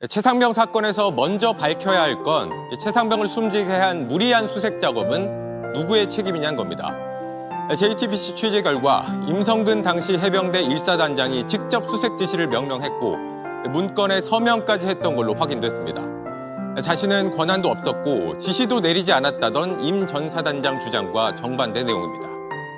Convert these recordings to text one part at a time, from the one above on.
최상병 사건에서 먼저 밝혀야 할 건 최상병을 숨지게 한 무리한 수색 작업은 누구의 책임이냐는 겁니다. JTBC 취재 결과 임성근 당시 해병대 1사단장이 직접 수색 지시를 명령했고 문건에 서명까지 했던 걸로 확인됐습니다. 자신은 권한도 없었고 지시도 내리지 않았다던 임 전 사단장 주장과 정반대 내용입니다.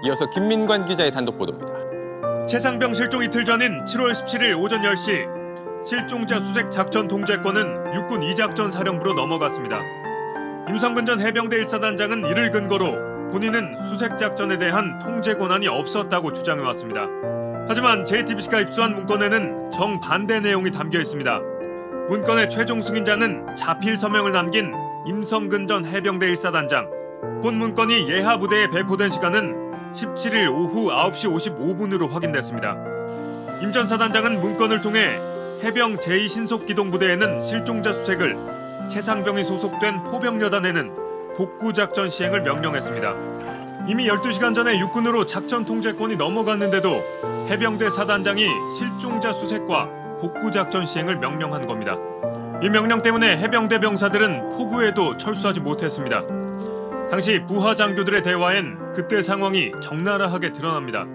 이어서 김민관 기자의 단독 보도입니다. 최상병 실종 이틀 전인 7월 17일 오전 10시 실종자 수색 작전 통제권은 육군 2작전 사령부로 넘어갔습니다. 임성근 전 해병대 1사단장은 이를 근거로 본인은 수색 작전에 대한 통제 권한이 없었다고 주장해왔습니다. 하지만 JTBC가 입수한 문건에는 정반대 내용이 담겨 있습니다. 문건의 최종 승인자는 자필 서명을 남긴 임성근 전 해병대 1사단장. 본 문건이 예하 부대에 배포된 시간은 17일 오후 9시 55분으로 확인됐습니다. 임 전 사단장은 문건을 통해 해병 제2신속기동부대에는 실종자 수색을, 최상병이 소속된 포병여단에는 복구작전 시행을 명령했습니다. 이미 12시간 전에 육군으로 작전 통제권이 넘어갔는데도 해병대 사단장이 실종자 수색과 복구작전 시행을 명령한 겁니다. 이 명령 때문에 해병대 병사들은 포구에도 철수하지 못했습니다. 당시 부하 장교들의 대화엔 그때 상황이 적나라하게 드러납니다.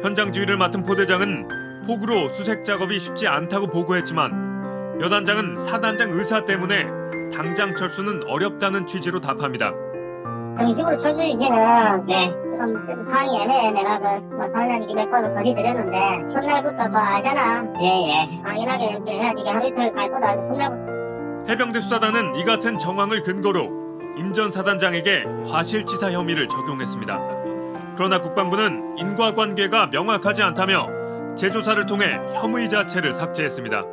현장 지휘를 맡은 포대장은 포구로 수색 작업이 쉽지 않다고 보고했지만 여단장은 사단장 의사 때문에 당장 철수는 어렵다는 취지로 답합니다. 정식으로 철수시키는 조금 상황이 애매해. 내가 사장님께 몇 번을 건의드렸는데 첫날부터 알잖아. 당연하게 이렇게 해야지. 이게 하루 이틀 갈 거다. 첫날부터. 해병대 수사단은 이 같은 정황을 근거로 임 전 사단장에게 과실치사 혐의를 적용했습니다. 그러나 국방부는 인과관계가 명확하지 않다며 재조사를 통해 혐의 자체를 삭제했습니다.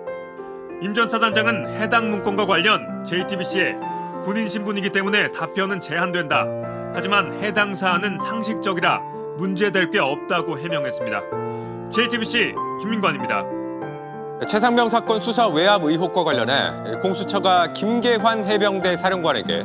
임 전 사단장은 해당 문건과 관련 JTBC에 군인 신분이기 때문에 답변은 제한된다. 하지만 해당 사안은 상식적이라 문제될 게 없다고 해명했습니다. JTBC 김민관입니다. 최상병 사건 수사 외압 의혹과 관련해 공수처가 김계환 해병대 사령관에게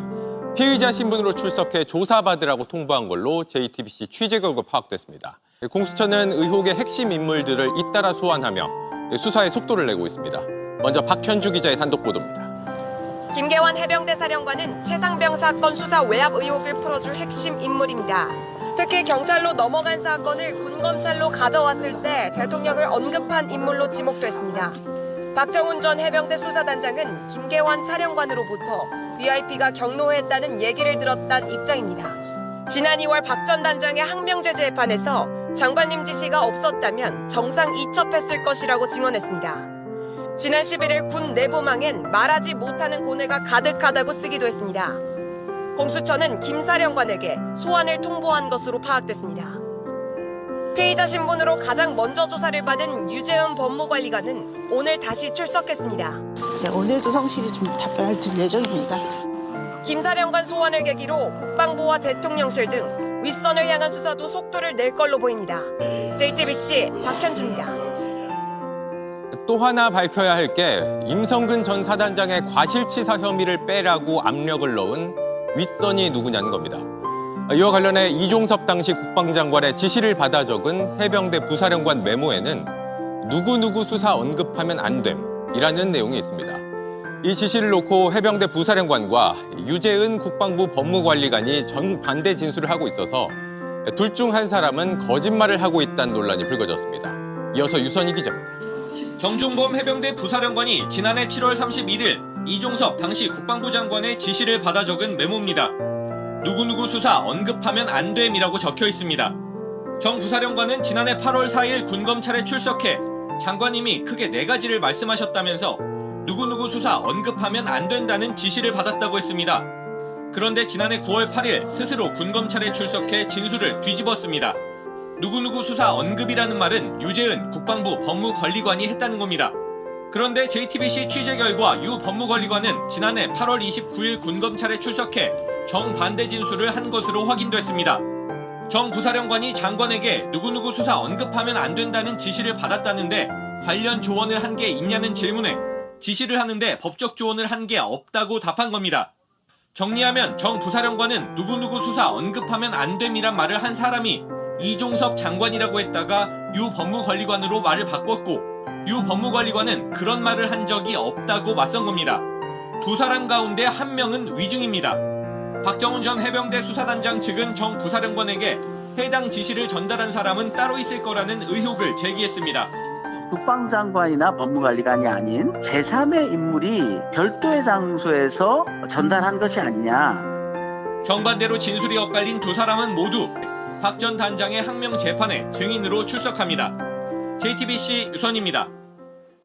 피의자 신분으로 출석해 조사받으라고 통보한 걸로 JTBC 취재 결과 파악됐습니다. 공수처는 의혹의 핵심 인물들을 잇따라 소환하며 수사에 속도를 내고 있습니다. 먼저 박현주 기자의 단독 보도입니다. 김계환 해병대 사령관은 최상병 사건 수사 외압 의혹을 풀어줄 핵심 인물입니다. 특히 경찰로 넘어간 사건을 군검찰로 가져왔을 때 대통령을 언급한 인물로 지목됐습니다. 박정훈 전 해병대 수사단장은 김계환 사령관으로부터 VIP가 경로했다는 얘기를 들었다는 입장입니다. 지난 2월 박 전 단장의 항명죄 재판에서 장관님 지시가 없었다면 정상 이첩했을 것이라고 증언했습니다. 지난 11일 군 내부망엔 말하지 못하는 고뇌가 가득하다고 쓰기도 했습니다. 공수처는 김 사령관에게 소환을 통보한 것으로 파악됐습니다. 피의자 신분으로 가장 먼저 조사를 받은 유재은 법무관리관은 오늘 다시 출석했습니다. 오늘도 성실히 좀 답변할 예정입니다. 김 사령관 소환을 계기로 국방부와 대통령실 등 윗선을 향한 수사도 속도를 낼 걸로 보입니다. JTBC 박현주입니다. 또 하나 밝혀야 할 게 임성근 전 사단장의 과실치사 혐의를 빼라고 압력을 넣은 윗선이 누구냐는 겁니다. 이와 관련해 이종섭 당시 국방장관의 지시를 받아 적은 해병대 부사령관 메모에는 누구누구 수사 언급하면 안 됨이라는 내용이 있습니다. 이 지시를 놓고 해병대 부사령관과 유재은 국방부 법무관리관이 정반대 진술을 하고 있어서 둘 중 한 사람은 거짓말을 하고 있다는 논란이 불거졌습니다. 이어서 유선희 기자입니다. 정종범 해병대 부사령관이 지난해 7월 31일 이종섭 당시 국방부 장관의 지시를 받아 적은 메모입니다. 누구누구 수사 언급하면 안 됨이라고 적혀 있습니다. 정 부사령관은 지난해 8월 4일 군검찰에 출석해 장관님이 크게 4가지를 말씀하셨다면서 누구누구 수사 언급하면 안 된다는 지시를 받았다고 했습니다. 그런데 지난해 9월 8일 스스로 군검찰에 출석해 진술을 뒤집었습니다. 누구누구 수사 언급이라는 말은 유재은 국방부 법무관리관이 했다는 겁니다. 그런데 JTBC 취재 결과 유 법무관리관은 지난해 8월 29일 군검찰에 출석해 정반대 진술을 한 것으로 확인됐습니다. 정 부사령관이 장관에게 누구누구 수사 언급하면 안 된다는 지시를 받았다는데 관련 조언을 한 게 있냐는 질문에 지시를 하는데 법적 조언을 한 게 없다고 답한 겁니다. 정리하면 정 부사령관은 누구누구 수사 언급하면 안 됨이란 말을 한 사람이 이종섭 장관이라고 했다가 유 법무관리관으로 말을 바꿨고 유 법무관리관은 그런 말을 한 적이 없다고 맞선 겁니다. 두 사람 가운데 한 명은 위증입니다. 박정훈 전 해병대 수사단장 측은 정 부사령관에게 해당 지시를 전달한 사람은 따로 있을 거라는 의혹을 제기했습니다. 국방장관이나 법무관리관이 아닌 제3의 인물이 별도의 장소에서 전달한 것이 아니냐. 정반대로 진술이 엇갈린 두 사람은 모두 박 전 단장의 항명 재판에 증인으로 출석합니다. JTBC 유선입니다.